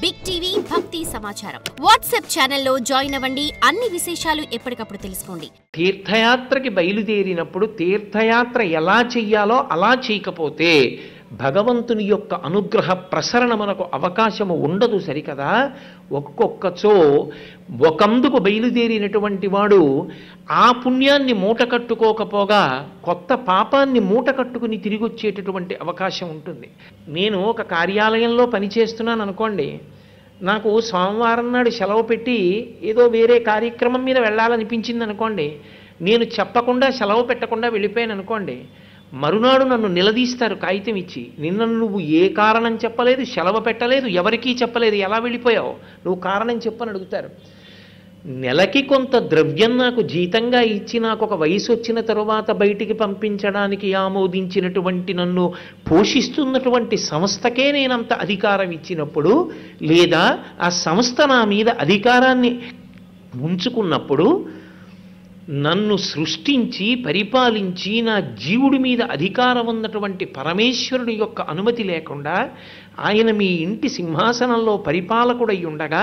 Big TV భక్తి సమాచారం WhatsApp ఛానల్లో జాయిన్ అవ్వండి. అన్ని విశేషాలు ఎప్పటికప్పుడు తెలుసుకోండి. తీర్థయాత్రకి బయలుదేరినప్పుడు తీర్థయాత్ర ఎలా చెయ్యాలో అలా చేయకపోతే భగవంతుని యొక్క అనుగ్రహ ప్రసరణ మనకు అవకాశము ఉండదు సరికదా. ఒక్కొక్కచో ఒకందుకు బయలుదేరినటువంటి వాడు ఆ పుణ్యాన్ని మూట కట్టుకోకపోగా కొత్త పాపాన్ని మూట కట్టుకుని తిరిగి వచ్చేటటువంటి అవకాశం ఉంటుంది. నేను ఒక కార్యాలయంలో పనిచేస్తున్నాను అనుకోండి, నాకు సోమవారం నాడు సెలవు పెట్టి ఏదో వేరే కార్యక్రమం మీద వెళ్ళాలనిపించింది అనుకోండి, నేను చెప్పకుండా సెలవు పెట్టకుండా వెళ్ళిపోయాను అనుకోండి, మరునాడు నన్ను నిలదీస్తారు కాగితం ఇచ్చి, నిన్న నువ్వు ఏ కారణం చెప్పలేదు, సెలవు పెట్టలేదు, ఎవరికీ చెప్పలేదు, ఎలా వెళ్ళిపోయావు, నువ్వు కారణం చెప్పని అడుగుతారు. నెలకి కొంత ద్రవ్యం నాకు జీతంగా ఇచ్చి నాకు ఒక వయసు వచ్చిన తరువాత బయటికి పంపించడానికి ఆమోదించినటువంటి నన్ను పోషిస్తున్నటువంటి సంస్థకే నేనంత అధికారం ఇచ్చినప్పుడు, లేదా ఆ సంస్థ నా మీద అధికారాన్ని ఉంచుకున్నప్పుడు, నన్ను సృష్టించి పరిపాలించి నా జీవుడి మీద అధికారం ఉన్నటువంటి పరమేశ్వరుడి యొక్క అనుమతి లేకుండా ఆయన మీ ఇంటి సింహాసనంలో పరిపాలకుడై ఉండగా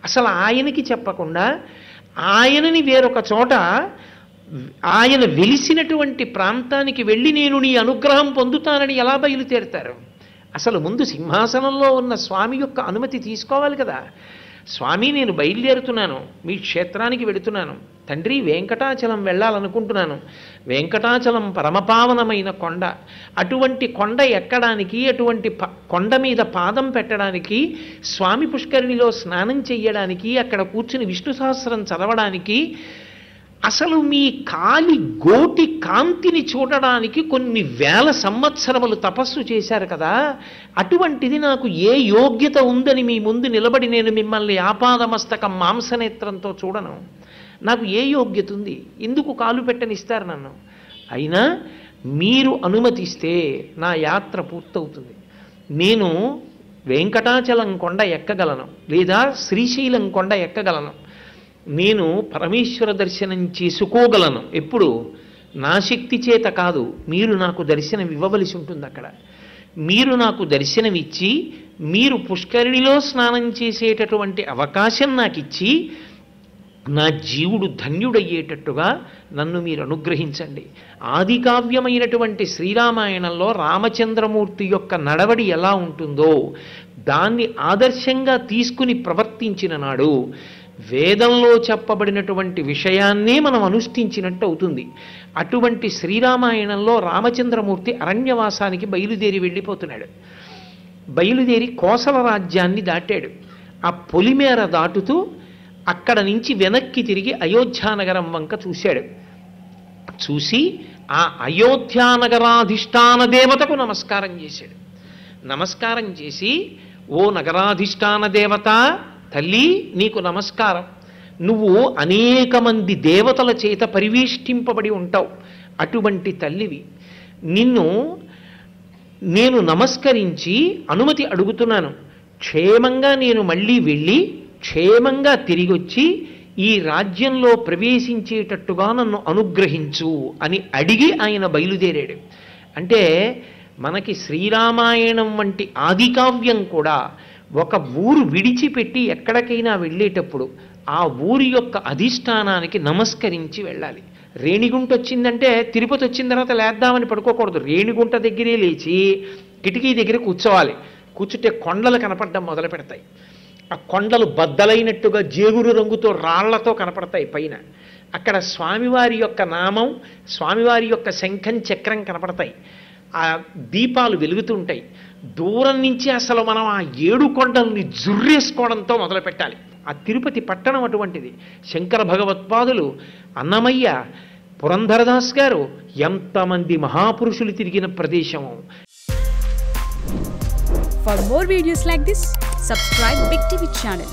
అసలు ఆయనకి చెప్పకుండా ఆయనని వేరొక చోట ఆయన వెలిసినటువంటి ప్రాంతానికి వెళ్ళి నేను నీ అనుగ్రహం పొందుతానని ఎలా బయలుదేరుతారు? అసలు ముందు సింహాసనంలో ఉన్న స్వామి యొక్క అనుమతి తీసుకోవాలి కదా. స్వామి, నేను బయలుదేరుతున్నాను, మీ క్షేత్రానికి వెళుతున్నాను, తండ్రి వెంకటాచలం వెళ్ళాలనుకుంటున్నాను, వెంకటాచలం పరమపావనమైన కొండ, అటువంటి కొండ ఎక్కడానికి, అటువంటి కొండ మీద పాదం పెట్టడానికి, స్వామి పుష్కరిణిలో స్నానం చెయ్యడానికి, అక్కడ కూర్చుని విష్ణు సహస్రం చదవడానికి, అసలు మీ కాలి గోటి కాంతిని చూడడానికి కొన్ని వేల సంవత్సరములు తపస్సు చేశారు కదా. అటువంటిది నాకు ఏ యోగ్యత ఉందని మీ ముందు నిలబడి నేను మిమ్మల్ని ఆపాదమస్తకం మాంసనేత్రంతో చూడను? నాకు ఏ యోగ్యత ఉంది? ఎందుకు కాలు పెట్టనిస్తారు నన్ను? అయినా మీరు అనుమతిస్తే నా యాత్ర పూర్తవుతుంది. నేను వెంకటాచలం కొండ ఎక్కగలను, లేదా శ్రీశైలం కొండ ఎక్కగలను, నేను పరమేశ్వర దర్శనం చేసుకోగలను. ఎప్పుడు? నా శక్తి చేత కాదు, మీరు నాకు దర్శనం ఇవ్వవలసి ఉంటుంది. అక్కడ మీరు నాకు దర్శనమిచ్చి మీరు పుష్కరిణిలో స్నానం చేసేటటువంటి అవకాశం నాకు ఇచ్చి నా జీవుడు ధన్యుడయ్యేటట్టుగా నన్ను మీరు అనుగ్రహించండి. ఆది కావ్యమైనటువంటి శ్రీరామాయణంలో రామచంద్రమూర్తి యొక్క నడవడి ఎలా ఉంటుందో దాన్ని ఆదర్శంగా తీసుకుని ప్రవర్తించిన నాడు వేదంలో చెప్పబడినటువంటి విషయాన్నే మనం అనుష్ఠించినట్టు అవుతుంది. అటువంటి శ్రీరామాయణంలో రామచంద్రమూర్తి అరణ్యవాసానికి బయలుదేరి వెళ్ళిపోతున్నాడు. బయలుదేరి కోసల రాజ్యాన్ని దాటాడు. ఆ పొలిమేర దాటుతూ అక్కడ నుంచి వెనక్కి తిరిగి అయోధ్యానగరం వంక చూశాడు. చూసి ఆ అయోధ్యానగరాధిష్టాన దేవతకు నమస్కారం చేశాడు. నమస్కారం చేసి, ఓ నగరాధిష్టాన దేవత తల్లి, నీకు నమస్కారం. నువ్వు అనేక మంది దేవతల చేత పరివేష్టింపబడి ఉంటావు, అటువంటి తల్లివి. నిన్ను నేను నమస్కరించి అనుమతి అడుగుతున్నాను. క్షేమంగా నేను మళ్ళీ వెళ్ళి క్షేమంగా తిరిగి వచ్చి ఈ రాజ్యంలో ప్రవేశించేటట్టుగా నన్ను అనుగ్రహించు అని అడిగి ఆయన బయలుదేరాడు. అంటే మనకి శ్రీరామాయణం వంటి ఆదికావ్యం కూడా ఒక ఊరు విడిచిపెట్టి ఎక్కడికైనా వెళ్ళేటప్పుడు ఆ ఊరి యొక్క అధిష్టానానికి నమస్కరించి వెళ్ళాలి. రేణిగుంట వచ్చిందంటే తిరుపతి వచ్చిన తర్వాత లేద్దామని పడుకోకూడదు. రేణిగుంట దగ్గరే లేచి కిటికీ దగ్గర కూర్చోవాలి. కూర్చుంటే కొండలు కనపడడం మొదలు పెడతాయి. ఆ కొండలు బద్దలైనట్టుగా జేగురు రంగుతో రాళ్లతో కనపడతాయి పైన. అక్కడ స్వామివారి యొక్క నామం, స్వామివారి యొక్క శంఖం చక్రం కనపడతాయి. ఆ దీపాలు వెలుగుతుంటాయి. దూరం నుంచి అసలు మనం ఆ 7 కొండల్ని జుర్రేసుకోవడంతో మొదలు పెట్టాలి. ఆ తిరుపతి పట్టణం అటువంటిది. శంకర భగవత్పాదులు, అన్నమయ్య, పురంధరదాస్ గారు, ఎంతమంది మహాపురుషులు తిరిగిన ప్రదేశము. For more videos like this, subscribe Big TV channel.